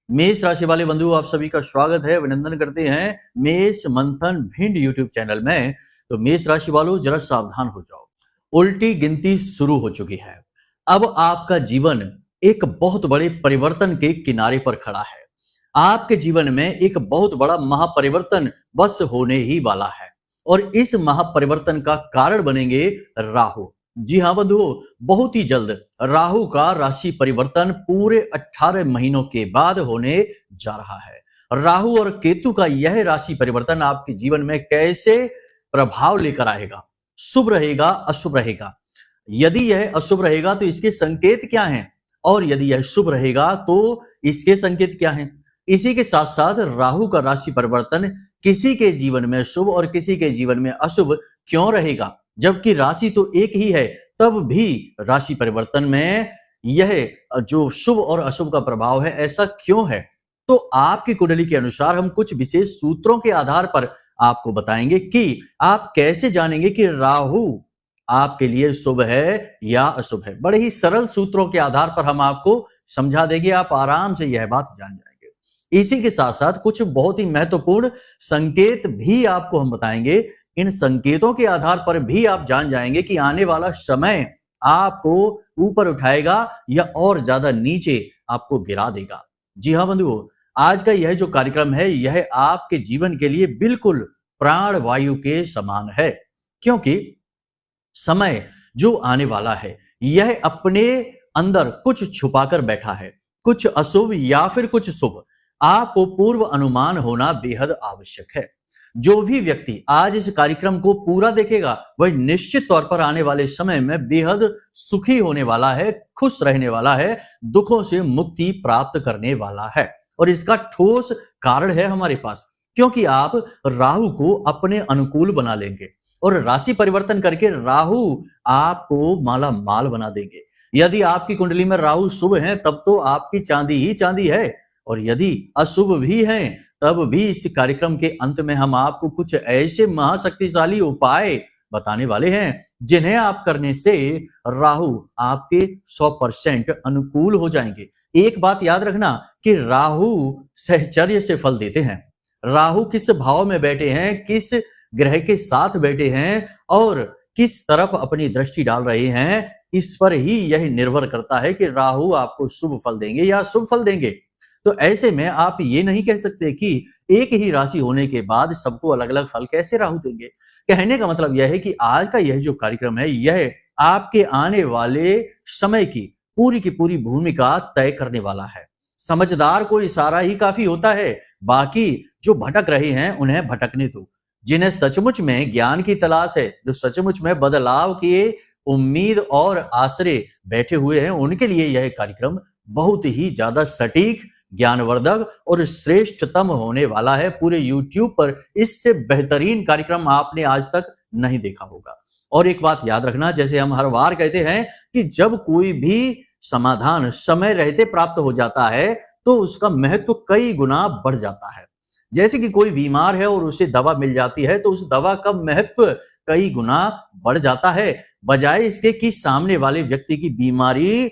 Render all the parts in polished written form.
मेष राशि वाले बंधु आप सभी का स्वागत है, अभिनंदन करते हैं मेष मंथन भिंड यूट्यूब चैनल में। तो मेष राशि वालों जरा सावधान हो जाओ, उल्टी गिनती शुरू हो चुकी है। अब आपका जीवन एक बहुत बड़े परिवर्तन के किनारे पर खड़ा है। आपके जीवन में एक बहुत बड़ा महापरिवर्तन बस होने ही वाला है और इस महापरिवर्तन का कारण बनेंगे राहु। जी हाँ बंधुओं, बहुत ही जल्द राहु का राशि परिवर्तन पूरे 18 महीनों के बाद होने जा रहा है। राहु और केतु का यह राशि परिवर्तन आपके जीवन में कैसे प्रभाव लेकर आएगा, शुभ रहेगा अशुभ रहेगा? यदि यह अशुभ रहेगा तो इसके संकेत क्या हैं, और यदि यह शुभ रहेगा तो इसके संकेत क्या हैं? इसी के साथ साथ राहु का राशि परिवर्तन किसी के जीवन में शुभ और किसी के जीवन में अशुभ क्यों रहेगा, जबकि राशि तो एक ही है, तब भी राशि परिवर्तन में यह जो शुभ और अशुभ का प्रभाव है ऐसा क्यों है? तो आपकी कुंडली के अनुसार हम कुछ विशेष सूत्रों के आधार पर आपको बताएंगे कि आप कैसे जानेंगे कि राहु आपके लिए शुभ है या अशुभ है। बड़े ही सरल सूत्रों के आधार पर हम आपको समझा देंगे, आप आराम से यह बात जान जाएंगे। इसी के साथ साथ कुछ बहुत ही महत्वपूर्ण संकेत भी आपको हम बताएंगे। इन संकेतों के आधार पर भी आप जान जाएंगे कि आने वाला समय आपको ऊपर उठाएगा या और ज्यादा नीचे आपको गिरा देगा। जी हाँ बंधुओं, आज का यह जो कार्यक्रम है यह आपके जीवन के लिए बिल्कुल प्राण वायु के समान है, क्योंकि समय जो आने वाला है यह अपने अंदर कुछ छुपाकर बैठा है, कुछ अशुभ या फिर कुछ शुभ। आपको पूर्व अनुमान होना बेहद आवश्यक है। जो भी व्यक्ति आज इस कार्यक्रम को पूरा देखेगा वह निश्चित तौर पर आने वाले समय में बेहद सुखी होने वाला है, खुश रहने वाला है, दुखों से मुक्ति प्राप्त करने वाला है। और इसका ठोस कारण है हमारे पास, क्योंकि आप राहु को अपने अनुकूल बना लेंगे और राशि परिवर्तन करके राहु आपको माला माल बना देंगे। यदि आपकी कुंडली में राहु शुभ है तब तो आपकी चांदी ही चांदी है, और यदि अशुभ भी हैं तब भी इस कार्यक्रम के अंत में हम आपको कुछ ऐसे महाशक्तिशाली उपाय बताने वाले हैं जिन्हें आप करने से राहु आपके 100% अनुकूल हो जाएंगे। एक बात याद रखना कि राहु सहचर्य से फल देते हैं। राहु किस भाव में बैठे हैं, किस ग्रह के साथ बैठे हैं और किस तरफ अपनी दृष्टि डाल रहे हैं, इस पर ही यह निर्भर करता है कि राहु आपको शुभ फल देंगे या अशुभ फल देंगे। तो ऐसे में आप ये नहीं कह सकते कि एक ही राशि होने के बाद सबको अलग अलग फल कैसे राहु देंगे। कहने का मतलब यह है कि आज का यह जो कार्यक्रम है यह आपके आने वाले समय की पूरी भूमिका तय करने वाला है। समझदार को इशारा ही काफी होता है, बाकी जो भटक रहे हैं उन्हें भटकने दो। जिन्हें सचमुच में ज्ञान की तलाश है, जो सचमुच में बदलाव की उम्मीद और आसरे बैठे हुए हैं, उनके लिए यह कार्यक्रम बहुत ही ज्यादा सटीक, ज्ञानवर्धक और श्रेष्ठतम होने वाला है। पूरे YouTube पर इससे बेहतरीन कार्यक्रम आपने आज तक नहीं देखा होगा। और एक बात याद रखना, जैसे हम हर बार कहते हैं कि जब कोई भी समाधान समय रहते प्राप्त हो जाता है तो उसका महत्व कई गुना बढ़ जाता है। जैसे कि कोई बीमार है और उसे दवा मिल जाती है तो उस दवा का महत्व कई गुना बढ़ जाता है, बजाय इसके कि सामने वाले व्यक्ति की बीमारी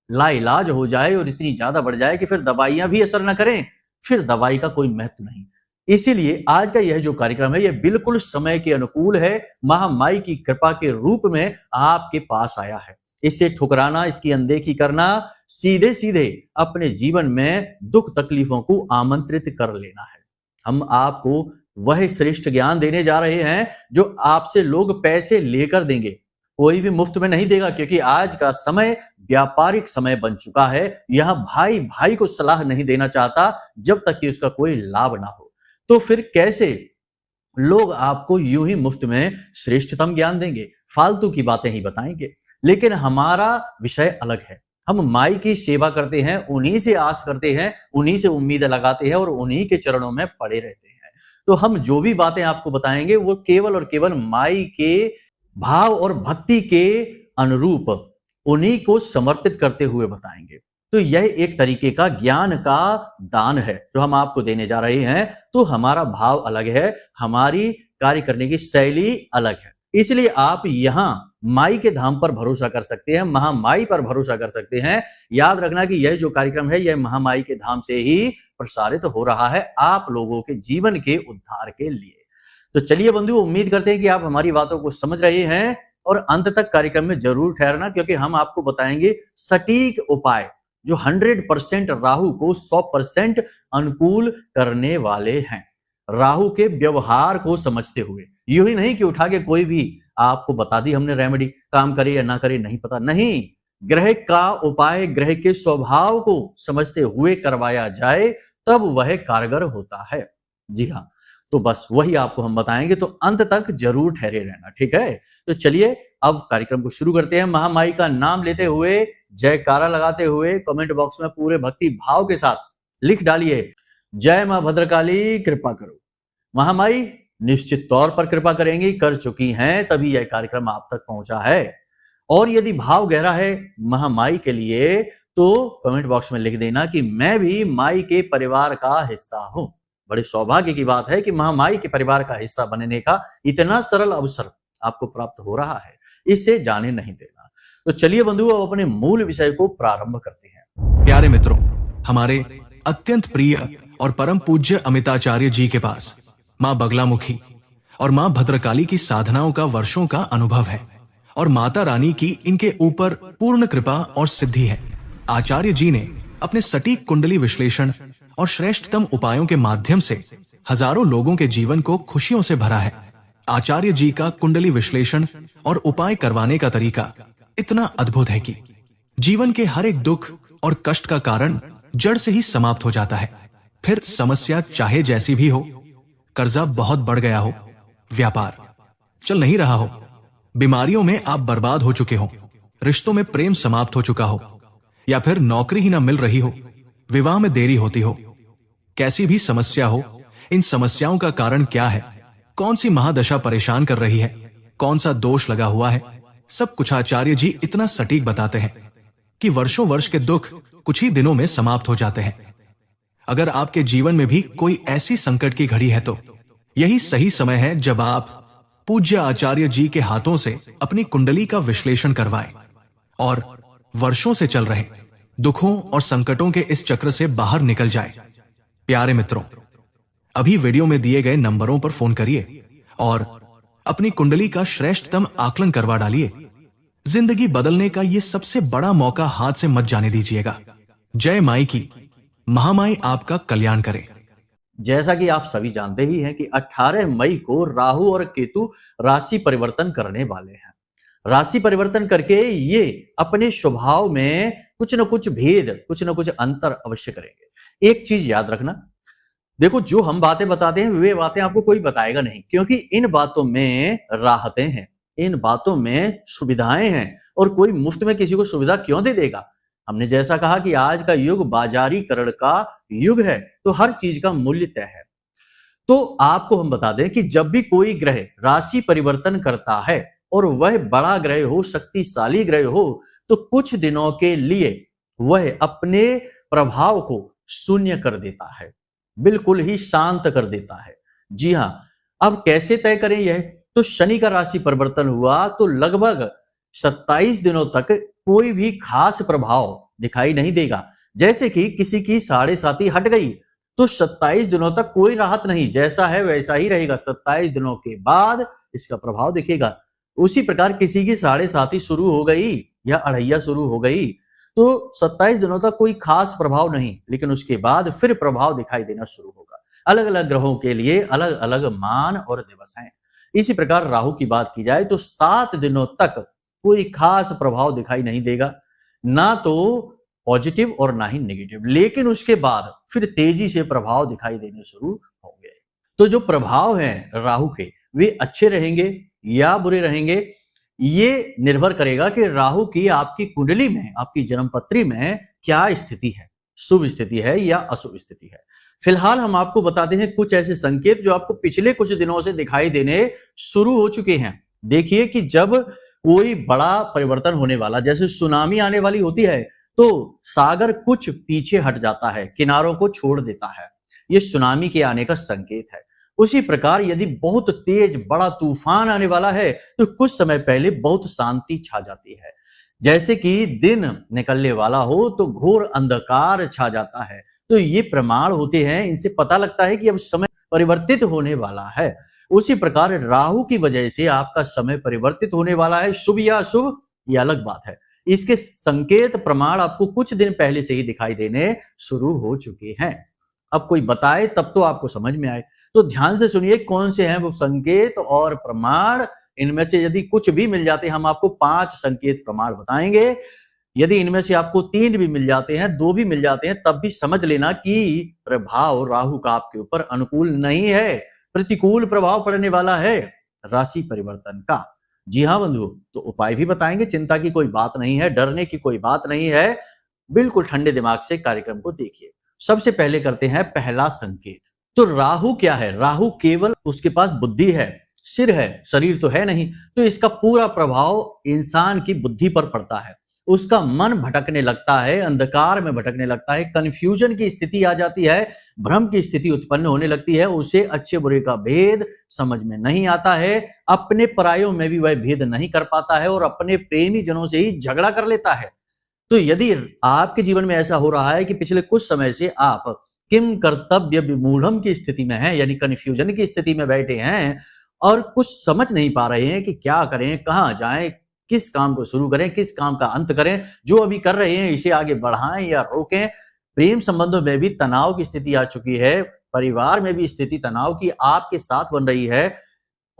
लाइलाज हो जाए और इतनी ज्यादा बढ़ जाए कि फिर दवाइयां भी असर न करें, फिर दवाई का कोई महत्व नहीं। इसीलिए आज का यह जो कार्यक्रम है यह बिल्कुल समय के अनुकूल है, महामाई की कृपा के रूप में आपके पास आया है। इसे ठुकराना, इसकी अनदेखी करना, सीधे सीधे अपने जीवन में दुख तकलीफों को आमंत्रित कर लेना है। हम आपको वह श्रेष्ठ ज्ञान देने जा रहे हैं जो आपसे लोग पैसे लेकर देंगे, कोई भी मुफ्त में नहीं देगा, क्योंकि आज का समय व्यापारिक समय बन चुका है। यहां भाई भाई को सलाह नहीं देना चाहता जब तक कि उसका कोई लाभ ना हो। तो फिर कैसे लोग आपको यूं ही मुफ्त में श्रेष्ठतम ज्ञान देंगे, फालतू की बातें ही बताएंगे। लेकिन हमारा विषय अलग है। हम माई की सेवा करते हैं, उन्हीं से आस करते हैं, उन्हीं से उम्मीद लगाते हैं और उन्हीं के चरणों में पड़े रहते हैं। तो हम जो भी बातें आपको बताएंगे वो केवल और केवल माई के भाव और भक्ति के अनुरूप उन्हीं को समर्पित करते हुए बताएंगे। तो यह एक तरीके का ज्ञान का दान है जो हम आपको देने जा रहे हैं। तो हमारा भाव अलग है, हमारी कार्य करने की शैली अलग है। इसलिए आप यहाँ माई के धाम पर भरोसा कर सकते हैं, महामाई पर भरोसा कर सकते हैं। याद रखना कि यह जो कार्यक्रम है यह महामाई के धाम से ही प्रसारित हो रहा है आप लोगों के जीवन के उद्धार के लिए। तो चलिए बंधु, उम्मीद करते हैं कि आप हमारी बातों को समझ रहे हैं और अंत तक कार्यक्रम में जरूर ठहरना, क्योंकि हम आपको बताएंगे सटीक उपाय जो 100% राहु को 100% अनुकूल करने वाले हैं। राहु के व्यवहार को समझते हुए, यूं ही नहीं कि उठा के कोई भी आपको बता दी हमने रेमेडी, काम करे या ना करे नहीं पता, नहीं, ग्रह का उपाय ग्रह के स्वभाव को समझते हुए करवाया जाए तब वह कारगर होता है। जी हाँ, तो बस वही आपको हम बताएंगे, तो अंत तक जरूर ठहरे रहना, ठीक है। तो चलिए अब कार्यक्रम को शुरू करते हैं। महामाई का नाम लेते हुए, जयकारा लगाते हुए कमेंट बॉक्स में पूरे भक्ति भाव के साथ लिख डालिए, जय मां भद्रकाली कृपा करो। महामाई निश्चित तौर पर कृपा करेंगी, कर चुकी हैं, तभी यह कार्यक्रम आप तक पहुंचा है। और यदि भाव गहरा है महामाई के लिए तो कमेंट बॉक्स में लिख देना कि मैं भी माई के परिवार का हिस्सा हूं। बड़े सौभाग्य की बात है कि महामाई के परिवार का हिस्सा बनने का इतना सरल अवसर आपको प्राप्त हो रहा है, इसे जाने नहीं देना। तो चलिए बंधु, अब अपने मूल विषय को प्रारंभ करते हैं। प्यारे मित्रों, हमारे अत्यंत प्रिय और परम पूज्य अमिताचार्य जी के पास मां बगलामुखी और मां भद्रकाली की साधनाओं का वर्षों का अनुभव है और माता रानी की इनके ऊपर पूर्ण कृपा और सिद्धि है। आचार्य जी ने अपने सटीक कुंडली विश्लेषण और श्रेष्ठतम उपायों के माध्यम से हजारों लोगों के जीवन को खुशियों से भरा है। आचार्य जी का कुंडली विश्लेषण और उपाय करवाने का तरीका इतना अद्भुत है कि जीवन के हर एक दुख और कष्ट का कारण जड़ से ही समाप्त हो जाता है। फिर समस्या चाहे जैसी भी हो, कर्जा बहुत बढ़ गया हो, व्यापार चल नहीं रहा हो, बीमारियों में आप बर्बाद हो चुके हो, रिश्तों में प्रेम समाप्त हो चुका हो, या फिर नौकरी ही ना मिल रही हो, विवाह में देरी होती हो, कैसी भी समस्या हो, इन समस्याओं का कारण क्या है, कौन सी महादशा परेशान कर रही है, कौन सा दोष लगा हुआ है, सब कुछ आचार्य जी इतना सटीक बताते हैं कि वर्षों वर्ष के दुख कुछ ही दिनों में समाप्त हो जाते हैं। अगर आपके जीवन में भी कोई ऐसी संकट की घड़ी है तो यही सही समय है जब आप पूज्य आचार्य जी के हाथों से अपनी कुंडली का विश्लेषण करवाएं और वर्षों से चल रहे दुखों और संकटों के इस चक्र से बाहर निकल जाए। प्यारे मित्रों, अभी वीडियो में दिए गए नंबरों पर फोन करिए और अपनी कुंडली का श्रेष्ठतम आकलन करवा डालिए। जिंदगी बदलने का ये सबसे बड़ा मौका हाथ से मत जाने दीजिएगा। जय माई की, महामाई आपका कल्याण करे। जैसा कि आप सभी जानते ही हैं कि 18 मई को राहु और केतु राशि परिवर्तन करने वाले हैं। राशि परिवर्तन करके ये अपने स्वभाव में कुछ न कुछ भेद, कुछ न कुछ अंतर अवश्य करेंगे। एक चीज याद रखना, देखो जो हम बातें बताते हैं वे बातें आपको कोई बताएगा नहीं, क्योंकि इन बातों में राहतें हैं, इन बातों में सुविधाएं हैं, और कोई मुफ्त में किसी को सुविधा क्यों दे देगा। हमने जैसा कहा कि आज का युग बाजारीकरण का युग है, तो हर चीज का मूल्य तय है। तो आपको हम बता दें कि जब भी कोई ग्रह राशि परिवर्तन करता है और वह बड़ा ग्रह हो, शक्तिशाली ग्रह हो, तो कुछ दिनों के लिए वह अपने प्रभाव को शून्य कर देता है, बिल्कुल ही शांत कर देता है। जी हां, अब कैसे तय करें यह? तो शनि का राशि परिवर्तन हुआ तो लगभग 27 दिनों तक कोई भी खास प्रभाव दिखाई नहीं देगा। जैसे कि किसी की 7.5 हट गई तो 27 दिनों तक कोई राहत नहीं, जैसा है वैसा ही रहेगा। 27 दिनों के बाद इसका प्रभाव दिखेगा। उसी प्रकार किसी की 7.5 शुरू हो गई या अढ़ैया शुरू हो गई तो 27 दिनों तक कोई खास प्रभाव नहीं, लेकिन उसके बाद फिर प्रभाव दिखाई देना शुरू होगा। अलग अलग ग्रहों के लिए अलग अलग मान और दिवस हैं। इसी प्रकार राहु की बात की जाए तो 7 दिनों तक कोई खास प्रभाव दिखाई नहीं देगा, ना तो पॉजिटिव और ना ही नेगेटिव, लेकिन उसके बाद फिर तेजी से प्रभाव दिखाई देने शुरू होंगे। तो जो प्रभाव हैं राहु के, वे अच्छे रहेंगे या बुरे रहेंगे, ये निर्भर करेगा कि राहु की आपकी कुंडली में, आपकी जन्मपत्री में क्या स्थिति है, शुभ स्थिति है या अशुभ स्थिति है। फिलहाल हम आपको बताते हैं कुछ ऐसे संकेत जो आपको पिछले कुछ दिनों से दिखाई देने शुरू हो चुके हैं। देखिए कि जब कोई बड़ा परिवर्तन होने वाला, जैसे सुनामी आने वाली होती है, तो सागर कुछ पीछे हट जाता है, किनारों को छोड़ देता है, ये सुनामी के आने का संकेत है। उसी प्रकार यदि बहुत तेज बड़ा तूफान आने वाला है तो कुछ समय पहले बहुत शांति छा जाती है। जैसे कि दिन निकलने वाला हो तो घोर अंधकार छा जाता है। तो ये प्रमाण होते हैं, इनसे पता लगता है कि अब समय परिवर्तित होने वाला है। उसी प्रकार राहु की वजह से आपका समय परिवर्तित होने वाला है, शुभ या अशुभ ये अलग बात है। इसके संकेत प्रमाण आपको कुछ दिन पहले से ही दिखाई देने शुरू हो चुके हैं। अब कोई बताए तब तो आपको समझ में आए। तो ध्यान से सुनिए कौन से हैं वो संकेत और प्रमाण। इनमें से यदि कुछ भी मिल जाते हैं, हम आपको 5 संकेत प्रमाण बताएंगे। यदि इनमें से आपको 3 भी मिल जाते हैं, 2 भी मिल जाते हैं, तब भी समझ लेना कि प्रभाव राहु का आपके ऊपर अनुकूल नहीं है, प्रतिकूल प्रभाव पड़ने वाला है राशि परिवर्तन का। जी हाँ बंधु, तो उपाय भी बताएंगे, चिंता की कोई बात नहीं है, डरने की कोई बात नहीं है। बिल्कुल ठंडे दिमाग से कार्यक्रम को देखिए। सबसे पहले करते हैं पहला संकेत। तो राहु क्या है? राहु केवल उसके पास बुद्धि है, सिर है, शरीर तो है नहीं। तो इसका पूरा प्रभाव इंसान की बुद्धि पर पड़ता है। उसका मन भटकने लगता है, अंधकार में भटकने लगता है, कंफ्यूजन की स्थिति आ जाती है, भ्रम की स्थिति उत्पन्न होने लगती है। उसे अच्छे बुरे का भेद समझ में नहीं आता है, अपने परायों में भी वह भेद नहीं कर पाता है और अपने प्रेमी जनों से ही झगड़ा कर लेता है। तो यदि आपके जीवन में ऐसा हो रहा है कि पिछले कुछ समय से आप किम कर्तव्य विमूढ़म की स्थिति में हैं, यानी कंफ्यूजन की स्थिति में बैठे हैं और कुछ समझ नहीं पा रहे हैं कि क्या करें, कहां जाएं, किस काम को शुरू करें, किस काम का अंत करें, जो अभी कर रहे हैं इसे आगे बढ़ाएं या रोकें। प्रेम संबंधों में भी तनाव की स्थिति आ चुकी है, परिवार में भी स्थिति तनाव की आपके साथ बन रही है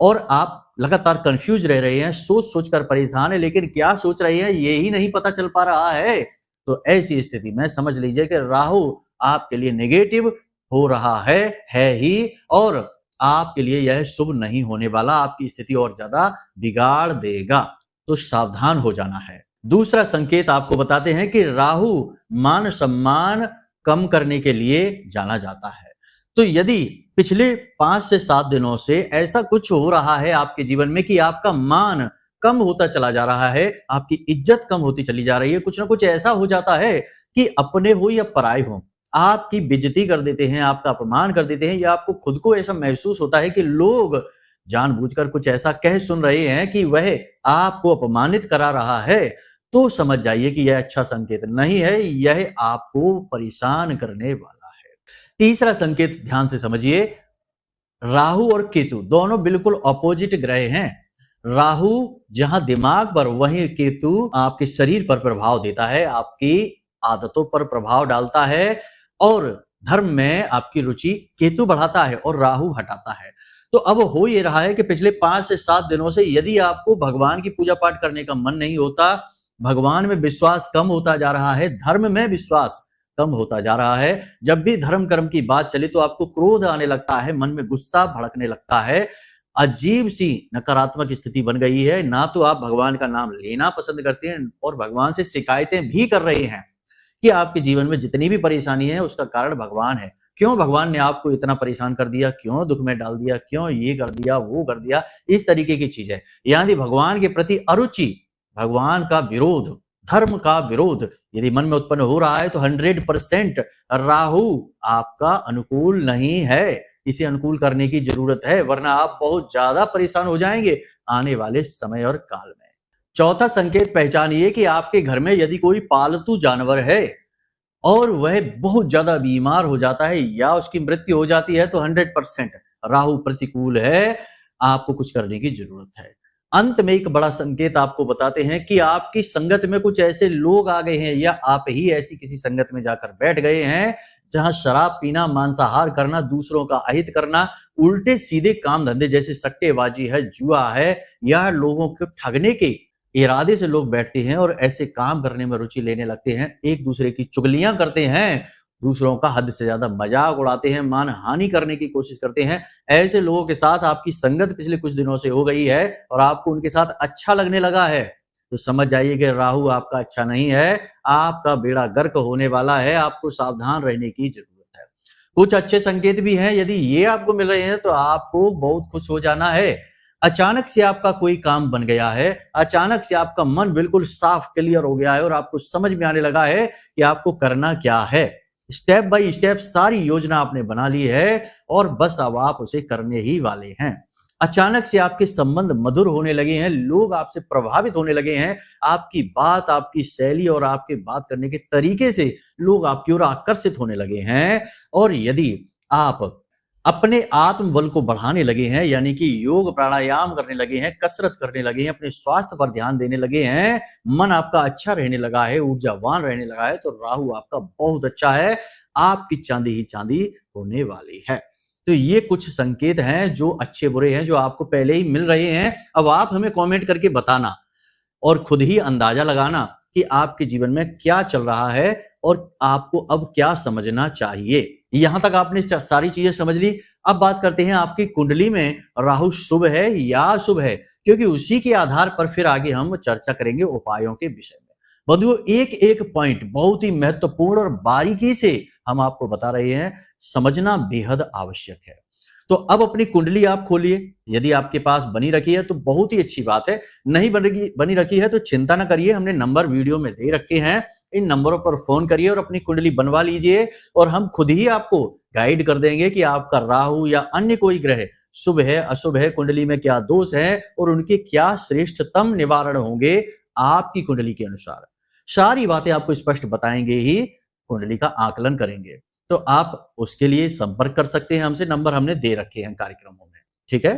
और आप लगातार कंफ्यूज रह रहे हैं, सोच सोचकर परेशान है, लेकिन क्या सोच रहे हैं ये ही नहीं पता चल पा रहा है। तो ऐसी स्थिति में समझ लीजिए कि राहु आपके लिए नेगेटिव हो रहा है ही, और आपके लिए यह शुभ नहीं होने वाला, आपकी स्थिति और ज्यादा बिगाड़ देगा। तो सावधान हो जाना है। दूसरा संकेत आपको बताते हैं कि राहु मान सम्मान कम करने के लिए जाना जाता है। तो यदि पिछले 5 से 7 दिनों से ऐसा कुछ हो रहा है आपके जीवन में कि आपका मान कम होता चला जा रहा है, आपकी इज्जत कम होती चली जा रही है, कुछ ना कुछ ऐसा हो जाता है कि अपने हो या पराये हो, आपकी बेइज्जती कर देते हैं, आपका अपमान कर देते हैं, या आपको खुद को ऐसा महसूस होता है कि लोग जानबूझकर कुछ ऐसा कह सुन रहे हैं कि वह आपको अपमानित करा रहा है, तो समझ जाइए कि यह अच्छा संकेत नहीं है, यह आपको परेशान करने वाला है। तीसरा संकेत ध्यान से समझिए, राहु और केतु दोनों बिल्कुल ऑपोजिट ग्रह हैं। राहु जहां दिमाग पर, वहीं केतु आपके शरीर पर प्रभाव देता है, आपकी आदतों पर प्रभाव डालता है, और धर्म में आपकी रुचि केतु बढ़ाता है और राहु हटाता है। तो अब हो ये रहा है कि पिछले 5 से 7 दिनों से यदि आपको भगवान की पूजा पाठ करने का मन नहीं होता, भगवान में विश्वास कम होता जा रहा है, धर्म में विश्वास कम होता जा रहा है, जब भी धर्म कर्म की बात चले तो आपको क्रोध आने लगता है, मन में गुस्सा भड़कने लगता है, अजीब सी नकारात्मक स्थिति बन गई है, ना तो आप भगवान का नाम लेना पसंद करते हैं और भगवान से शिकायतें भी कर रहे हैं कि आपके जीवन में जितनी भी परेशानी है उसका कारण भगवान है। क्यों भगवान ने आपको इतना परेशान कर दिया, क्यों दुख में डाल दिया, क्यों ये कर दिया, वो कर दिया, इस तरीके की चीजें। यानी भगवान के प्रति अरुचि, भगवान का विरोध, धर्म का विरोध यदि मन में उत्पन्न हो रहा है तो 100% राहु आपका अनुकूल नहीं है। इसे अनुकूल करने की जरूरत है, वरना आप बहुत ज्यादा परेशान हो जाएंगे आने वाले समय और काल में। चौथा संकेत पहचानिए कि आपके घर में यदि कोई पालतू जानवर है और वह बहुत ज्यादा बीमार हो जाता है या उसकी मृत्यु हो जाती है तो 100% राहु प्रतिकूल है, आपको कुछ करने की जरूरत है। अंत में एक बड़ा संकेत आपको बताते हैं कि आपकी संगत में कुछ ऐसे लोग आ गए हैं या आप ही ऐसी किसी संगत में जाकर बैठ गए हैं जहां शराब पीना, मांसाहार करना, दूसरों का अहित करना, उल्टे सीधे काम धंधे जैसे सट्टेबाजी है, जुआ है, या लोगों को ठगने के इरादे से लोग बैठते हैं और ऐसे काम करने में रुचि लेने लगते हैं, एक दूसरे की चुगलियां करते हैं, दूसरों का हद से ज्यादा मजाक उड़ाते हैं, मानहानि करने की कोशिश करते हैं। ऐसे लोगों के साथ आपकी संगत पिछले कुछ दिनों से हो गई है और आपको उनके साथ अच्छा लगने लगा है, तो समझ जाइए कि राहु आपका अच्छा नहीं है, आपका बेड़ा गर्क होने वाला है, आपको सावधान रहने की जरूरत है। कुछ अच्छे संकेत भी हैं, यदि ये आपको मिल रहे हैं तो आपको बहुत खुश हो जाना है। अचानक से आपका कोई काम बन गया है, अचानक से आपका मन बिल्कुल साफ क्लियर हो गया है और आपको समझ में आने लगा है कि आपको करना क्या है। स्टेप बाय स्टेप सारी योजना आपने बना ली है और बस अब आप उसे करने ही वाले हैं। अचानक से आपके संबंध मधुर होने लगे हैं, लोग आपसे प्रभावित होने लगे हैं, आपकी बात, आपकी शैली और आपके बात करने के तरीके से लोग आपकी ओर आकर्षित होने लगे हैं। और यदि आप अपने आत्मबल को बढ़ाने लगे हैं, यानी कि योग प्राणायाम करने लगे हैं, कसरत करने लगे हैं, अपने स्वास्थ्य पर ध्यान देने लगे हैं, मन आपका अच्छा रहने लगा है, ऊर्जावान रहने लगा है, तो राहु आपका बहुत अच्छा है, आपकी चांदी ही चांदी होने वाली है। तो ये कुछ संकेत हैं जो अच्छे बुरे हैं, जो आपको पहले ही मिल रहे हैं। अब आप हमें कमेंट करके बताना और खुद ही अंदाजा लगाना कि आपके जीवन में क्या चल रहा है और आपको अब क्या समझना चाहिए। यहां तक आपने सारी चीजें समझ ली। अब बात करते हैं आपकी कुंडली में राहु शुभ है या अशुभ है, क्योंकि उसी के आधार पर फिर आगे हम चर्चा करेंगे उपायों के विषय में। बंधुओं, एक एक पॉइंट बहुत ही महत्वपूर्ण और बारीकी से हम आपको बता रहे हैं, समझना बेहद आवश्यक है। तो अब अपनी कुंडली आप खोलिए। यदि आपके पास बनी रखी है तो बहुत ही अच्छी बात है, नहीं बनी रखी है तो चिंता ना करिए, हमने नंबर वीडियो में दे रखे हैं, इन नंबरों पर फोन करिए और अपनी कुंडली बनवा लीजिए और हम खुद ही आपको गाइड कर देंगे कि आपका राहु या अन्य कोई ग्रह शुभ है अशुभ है, कुंडली में क्या दोष है और उनके क्या श्रेष्ठतम निवारण होंगे आपकी कुंडली के अनुसार। सारी बातें आपको स्पष्ट बताएंगे ही कुंडली का आकलन करेंगे। तो आप उसके लिए संपर्क कर सकते हैं हमसे, नंबर हमने दे रखे हैं कार्यक्रमों में, ठीक है।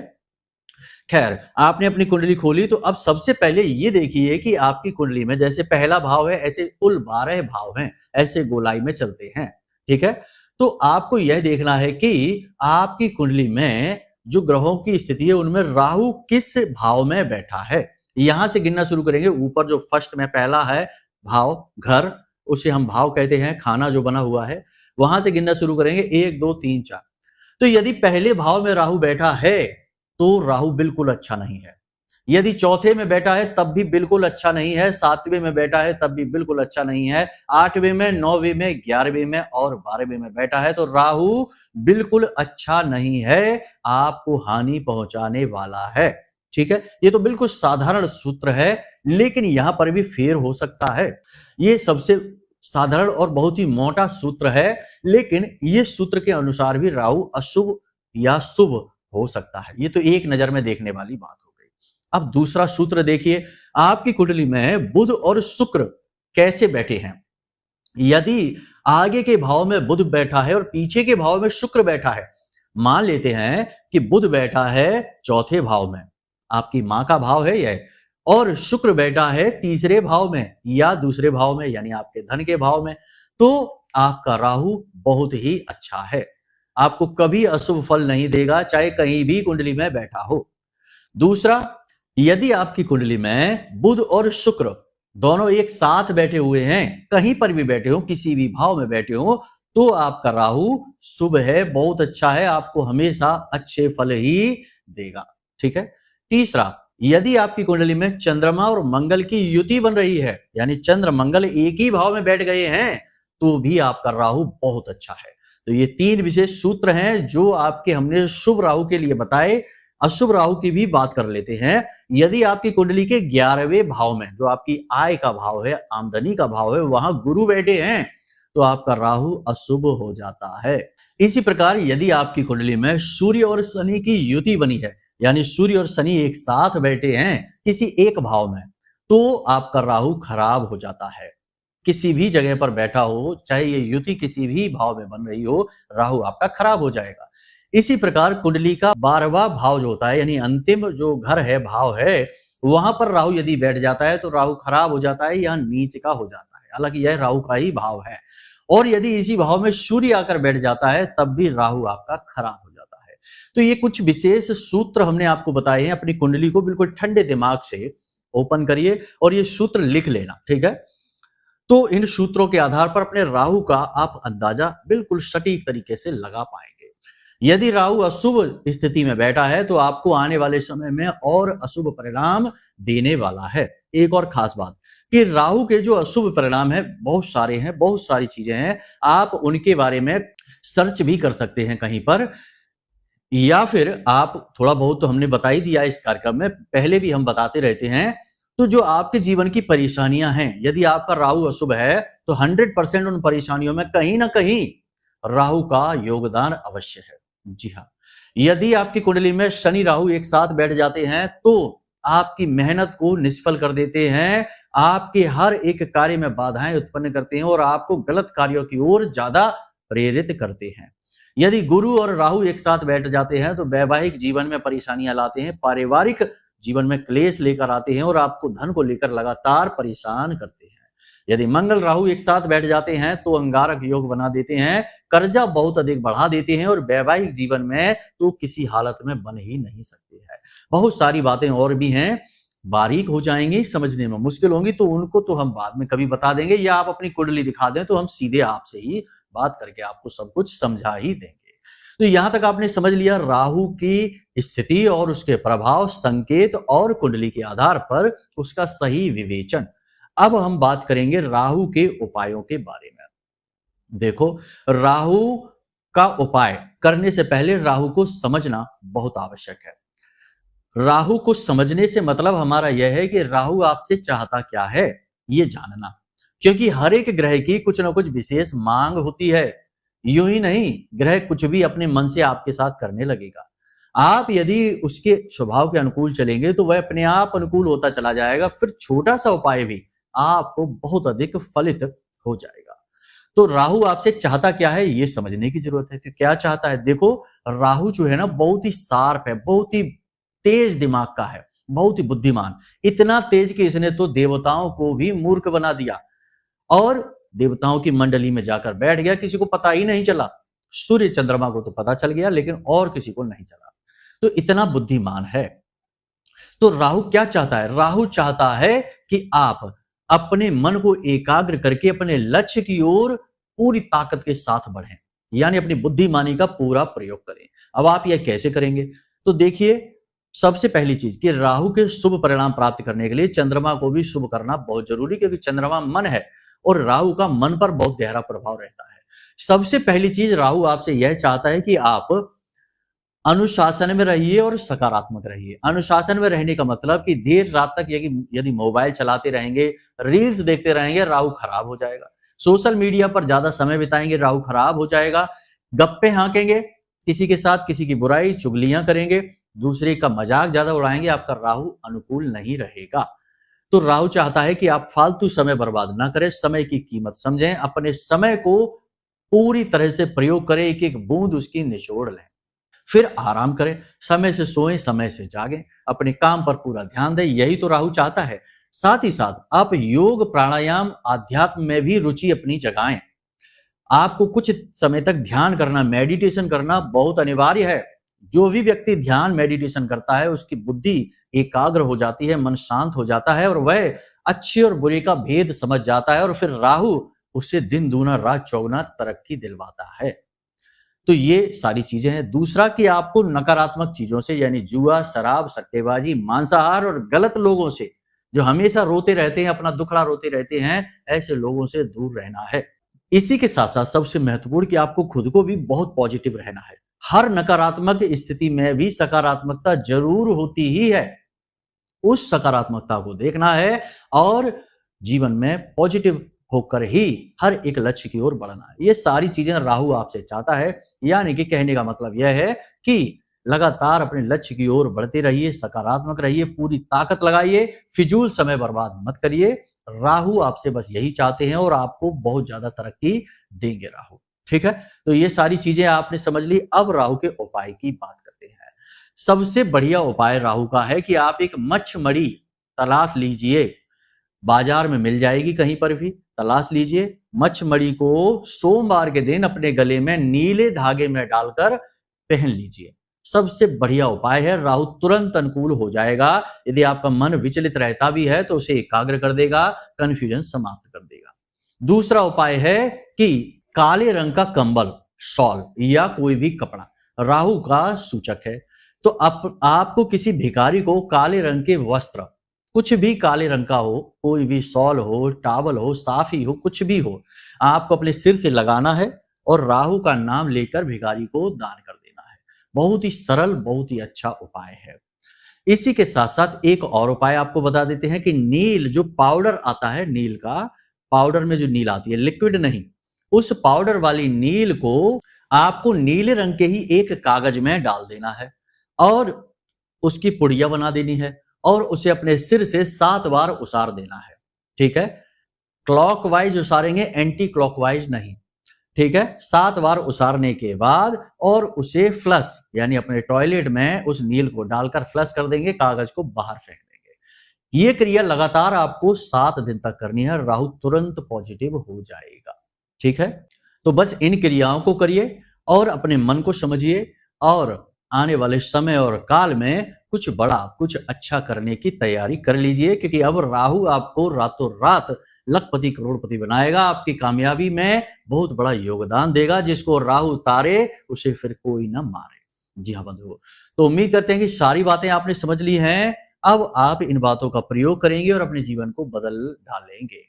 खैर, आपने अपनी कुंडली खोली तो अब सबसे पहले ये देखिए कि आपकी कुंडली में जैसे पहला भाव है ऐसे कुल 12 भाव हैं, ऐसे गोलाई में चलते हैं, ठीक है। तो आपको यह देखना है कि आपकी कुंडली में जो ग्रहों की स्थिति है उनमें राहु किस भाव में बैठा है। यहां से गिनना शुरू करेंगे। ऊपर जो फर्स्ट में पहला है भाव घर, उसे हम भाव कहते हैं, खाना जो बना हुआ है, वहां से गिनना शुरू करेंगे 1 2 3 4। तो यदि पहले भाव में राहु बैठा है तो राहु बिल्कुल अच्छा नहीं है। यदि चौथे में बैठा है तब भी बिल्कुल अच्छा नहीं है, 7वें में बैठा है तब भी बिल्कुल अच्छा नहीं है, 8वें में, 9वें में, 11वें में और 12वें में बैठा है तो राहु बिल्कुल अच्छा नहीं है, आपको हानि पहुंचाने वाला है, ठीक है। ये तो बिल्कुल साधारण सूत्र है, लेकिन यहां पर भी फेर हो सकता है। ये सबसे साधारण और बहुत ही मोटा सूत्र है, लेकिन ये सूत्र के अनुसार भी राहु अशुभ या शुभ हो सकता है। ये तो एक नजर में देखने वाली बात हो गई। अब दूसरा सूत्र देखिए, आपकी कुंडली में बुध और शुक्र कैसे बैठे हैं। यदि आगे के भाव में बुध बैठा है और पीछे के भाव में शुक्र बैठा है, मान लेते हैं कि बुध बैठा है चौथे भाव में, आपकी मां का भाव है यह, और शुक्र बैठा है तीसरे भाव में या दूसरे भाव में, यानी आपके धन के भाव में, तो आपका राहु बहुत ही अच्छा है, आपको कभी अशुभ फल नहीं देगा, चाहे कहीं भी कुंडली में बैठा हो। दूसरा, यदि आपकी कुंडली में बुध और शुक्र दोनों एक साथ बैठे हुए हैं, कहीं पर भी बैठे हो, किसी भी भाव में बैठे हो, तो आपका राहु शुभ है, बहुत अच्छा है, आपको हमेशा अच्छे फल ही देगा, ठीक है। तीसरा, यदि आपकी कुंडली में चंद्रमा और मंगल की युति बन रही है, यानी चंद्र मंगल एक ही भाव में बैठ गए हैं, तो भी आपका राहु बहुत अच्छा है। तो ये 3 विशेष सूत्र हैं जो आपके हमने शुभ राहु के लिए बताए। अशुभ राहु की भी बात कर लेते हैं। यदि आपकी कुंडली के 11वें भाव में, जो आपकी आय का भाव है, आमदनी का भाव है, वहां गुरु बैठे हैं, तो आपका राहु अशुभ हो जाता है। इसी प्रकार यदि आपकी कुंडली में सूर्य और शनि की युति बनी है, यानी सूर्य और शनि एक साथ बैठे हैं किसी एक भाव में, तो आपका राहु खराब हो जाता है। किसी भी जगह पर बैठा हो, चाहे ये युति किसी भी भाव में बन रही हो, राहु आपका खराब हो जाएगा। इसी प्रकार कुंडली का 12वां भाव जो होता है, यानी अंतिम जो घर है, भाव है, वहां पर राहु यदि बैठ जाता है तो राहु खराब हो जाता है या नीच का हो जाता है, हालांकि यह राहु का ही भाव है। और यदि इसी भाव में सूर्य आकर बैठ जाता है तब भी राहु आपका खराब हो जाता है। तो ये कुछ विशेष सूत्र हमने आपको बताए हैं। अपनी कुंडली को बिल्कुल ठंडे दिमाग से ओपन करिए और ये सूत्र लिख लेना, ठीक है। तो इन सूत्रों के आधार पर अपने राहु का आप अंदाजा बिल्कुल सटीक तरीके से लगा पाएंगे। यदि राहु अशुभ स्थिति में बैठा है तो आपको आने वाले समय में और अशुभ परिणाम देने वाला है। एक और खास बात कि राहु के जो अशुभ परिणाम है बहुत सारे हैं, बहुत सारी चीजें हैं, आप उनके बारे में सर्च भी कर सकते हैं कहीं पर, या फिर आप थोड़ा बहुत तो हमने बता ही दिया इस कार्यक्रम में, पहले भी हम बताते रहते हैं। तो जो आपके जीवन की परेशानियां हैं, यदि आपका राहु अशुभ है तो 100% उन परेशानियों में कहीं ना कहीं राहु का योगदान अवश्य है। जी हाँ, यदि आपकी कुंडली में शनि राहु एक साथ बैठ जाते हैं तो आपकी मेहनत को निष्फल कर देते हैं, आपके हर एक कार्य में बाधाएं उत्पन्न करते हैं और आपको गलत कार्यों की ओर ज्यादा प्रेरित करते हैं। यदि गुरु और राहु एक साथ बैठ जाते हैं तो वैवाहिक जीवन में परेशानियां लाते हैं, पारिवारिक जीवन में क्लेश लेकर आते हैं और आपको धन को लेकर लगातार परेशान करते हैं। यदि मंगल राहु एक साथ बैठ जाते हैं तो अंगारक योग बना देते हैं, कर्जा बहुत अधिक बढ़ा देते हैं और वैवाहिक जीवन में तो किसी हालत में बन ही नहीं सकते हैं। बहुत सारी बातें और भी हैं, बारीक हो जाएंगी, समझने में मुश्किल होंगी, तो उनको तो हम बाद में कभी बता देंगे, या आप अपनी कुंडली दिखा दें तो हम सीधे आपसे ही बात करके आपको सब कुछ समझा ही देंगे। तो यहां तक आपने समझ लिया राहु की स्थिति और उसके प्रभाव, संकेत और कुंडली के आधार पर उसका सही विवेचन। अब हम बात करेंगे राहु के उपायों के बारे में। देखो, राहु का उपाय करने से पहले राहु को समझना बहुत आवश्यक है। राहु को समझने से मतलब हमारा यह है कि राहु आपसे चाहता क्या है ये जानना, क्योंकि हर एक ग्रह की कुछ ना कुछ विशेष मांग होती है। यूं ही नहीं ग्रह कुछ भी अपने मन से आपके साथ करने लगेगा। आप यदि उसके स्वभाव के अनुकूल चलेंगे तो वह अपने आप अनुकूल होता चला जाएगा, फिर छोटा सा उपाय भी आपको बहुत अधिक फलित हो जाएगा। तो राहु आपसे चाहता क्या है ये समझने की जरूरत है कि क्या चाहता है। देखो, राहु जो है ना बहुत ही शार्प है, बहुत ही तेज दिमाग का है, बहुत ही बुद्धिमान, इतना तेज कि इसने तो देवताओं को भी मूर्ख बना दिया और देवताओं की मंडली में जाकर बैठ गया, किसी को पता ही नहीं चला। सूर्य चंद्रमा को तो पता चल गया लेकिन और किसी को नहीं चला, तो इतना बुद्धिमान है। तो राहु क्या चाहता है? राहु चाहता है कि आप अपने मन को एकाग्र करके अपने लक्ष्य की ओर पूरी ताकत के साथ बढ़ें, यानी अपनी बुद्धिमानी का पूरा प्रयोग करें। अब आप यह कैसे करेंगे? तो देखिए, सबसे पहली चीज कि राहु के शुभ परिणाम प्राप्त करने के लिए चंद्रमा को भी शुभ करना बहुत जरूरी, क्योंकि चंद्रमा मन है और राहु का मन पर बहुत गहरा प्रभाव रहता है। सबसे पहली चीज राहु आपसे यह चाहता है कि आप अनुशासन में रहिए और सकारात्मक रहिए। अनुशासन में रहने का मतलब कि देर रात तक यदि मोबाइल चलाते रहेंगे, रील्स देखते रहेंगे, राहु खराब हो जाएगा। सोशल मीडिया पर ज्यादा समय बिताएंगे, राहु खराब हो जाएगा। गप्पे हाँकेंगे, किसी के साथ किसी की बुराई चुगलियां करेंगे, दूसरे का मजाक ज्यादा उड़ाएंगे, आपका राहु अनुकूल नहीं रहेगा। तो राहु चाहता है कि आप फालतू समय बर्बाद ना करें, समय की कीमत समझें, अपने समय को पूरी तरह से प्रयोग करें, एक एक बूंद उसकी निचोड़ लें, फिर आराम करें, समय से सोएं, समय से जागें, अपने काम पर पूरा ध्यान दें। यही तो राहु चाहता है। साथ ही साथ आप योग, प्राणायाम, आध्यात्म में भी रुचि अपनी जगाएं। आपको कुछ समय तक ध्यान करना, मेडिटेशन करना बहुत अनिवार्य है। जो भी व्यक्ति ध्यान, मेडिटेशन करता है उसकी बुद्धि एकाग्र हो जाती है, मन शांत हो जाता है और वह अच्छे और बुरे का भेद समझ जाता है और फिर राहु उससे दिन दूना रात चौगुना तरक्की दिलवाता है। तो ये सारी चीजें हैं। दूसरा कि आपको नकारात्मक चीजों से, यानी जुआ, शराब, सट्टेबाजी, मांसाहार और गलत लोगों से, जो हमेशा रोते रहते हैं, अपना दुखड़ा रोते रहते हैं, ऐसे लोगों से दूर रहना है। इसी के साथ साथ सबसे महत्वपूर्ण कि आपको खुद को भी बहुत पॉजिटिव रहना है। हर नकारात्मक स्थिति में भी सकारात्मकता जरूर होती ही है, उस सकारात्मकता को देखना है और जीवन में पॉजिटिव होकर ही हर एक लक्ष्य की ओर बढ़ना है। ये सारी चीजें राहु आपसे चाहता है, यानी कि कहने का मतलब यह है कि लगातार अपने लक्ष्य की ओर बढ़ते रहिए, सकारात्मक रहिए, पूरी ताकत लगाइए, फिजूल समय बर्बाद मत करिए। राहु आपसे बस यही चाहते हैं और आपको बहुत ज्यादा तरक्की देंगे राहु। ठीक है, तो ये सारी चीजें आपने समझ ली। अब राहु के उपाय की बात करते हैं। सबसे बढ़िया उपाय राहु का है कि आप एक मच्छमड़ी तलाश लीजिए, बाजार में मिल जाएगी, कहीं पर भी तलाश लीजिए। मच्छमड़ी को सोमवार के दिन अपने गले में नीले धागे में डालकर पहन लीजिए। सबसे बढ़िया उपाय है, राहु तुरंत अनुकूल हो जाएगा। यदि आपका मन विचलित रहता भी है तो उसे एकाग्र कर देगा, कंफ्यूजन समाप्त कर देगा। दूसरा उपाय है कि काले रंग का कंबल, शॉल या कोई भी कपड़ा राहु का सूचक है, तो आपको किसी भिखारी को काले रंग के वस्त्र, कुछ भी काले रंग का हो, कोई भी शॉल हो, टावल हो, साफी हो, कुछ भी हो, आपको अपने सिर से लगाना है और राहु का नाम लेकर भिखारी को दान कर देना है। बहुत ही सरल, बहुत ही अच्छा उपाय है। इसी के साथ साथ एक और उपाय आपको बता देते हैं कि नील जो पाउडर आता है, नील का पाउडर में जो नील आती है, लिक्विड नहीं, उस पाउडर वाली नील को आपको नीले रंग के ही एक कागज में डाल देना है और उसकी पुड़िया बना देनी है और उसे अपने सिर से 7 बार उसार देना है। ठीक है, क्लॉकवाइज उसारेंगे, एंटी क्लॉकवाइज नहीं। ठीक है, 7 बार उसारने के बाद और उसे फ्लश यानी अपने टॉयलेट में उस नील को डालकर फ्लश कर देंगे, कागज को बाहर फेंक देंगे। ये क्रिया लगातार आपको 7 दिन तक करनी है, राहु तुरंत पॉजिटिव हो जाएगा। ठीक है, तो बस इन क्रियाओं को करिए और अपने मन को समझिए और आने वाले समय और काल में कुछ बड़ा, कुछ अच्छा करने की तैयारी कर लीजिए, क्योंकि अब राहु आपको रातों रात लखपति करोड़पति बनाएगा, आपकी कामयाबी में बहुत बड़ा योगदान देगा। जिसको राहु तारे उसे फिर कोई ना मारे। जी हाँ बंधुओं, तो उम्मीद करते हैं कि सारी बातें आपने समझ ली हैं। अब आप इन बातों का प्रयोग करेंगे और अपने जीवन को बदल डालेंगे।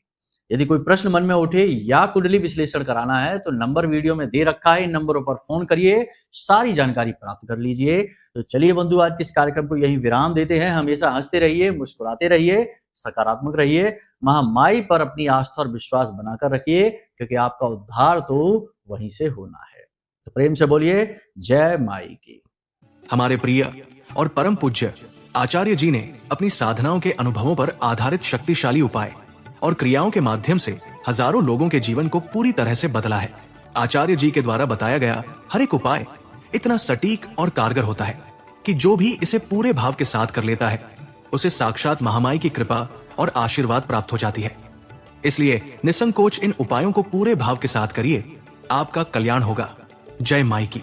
यदि कोई प्रश्न मन में उठे या कुंडली विश्लेषण कराना है तो नंबर वीडियो में दे रखा है, इन नंबरों पर फोन करिए, सारी जानकारी प्राप्त कर लीजिए। तो चलिए बंधु, आज के इस कार्यक्रम को यहीं विराम देते हैं। हमेशा हंसते रहिए, मुस्कुराते रहिए, सकारात्मक रहिए, महामाई पर अपनी आस्था और विश्वास बनाकर रखिए, क्योंकि आपका उद्धार तो वहीं से होना है। तो प्रेम से बोलिए जय माई की। हमारे प्रिय और परम पूज्य आचार्य जी ने अपनी साधनाओं के अनुभवों पर आधारित शक्तिशाली उपाय और क्रियाओं के माध्यम से हजारों लोगों के जीवन को पूरी तरह से बदला है। आचार्य जी के द्वारा बताया गया हर एक उपाय इतना सटीक और कारगर होता है कि जो भी इसे पूरे भाव के साथ कर लेता है उसे साक्षात महामाई की कृपा और आशीर्वाद प्राप्त हो जाती है। इसलिए निसंकोच इन उपायों को पूरे भाव के साथ करिए, आपका कल्याण होगा। जय माई की।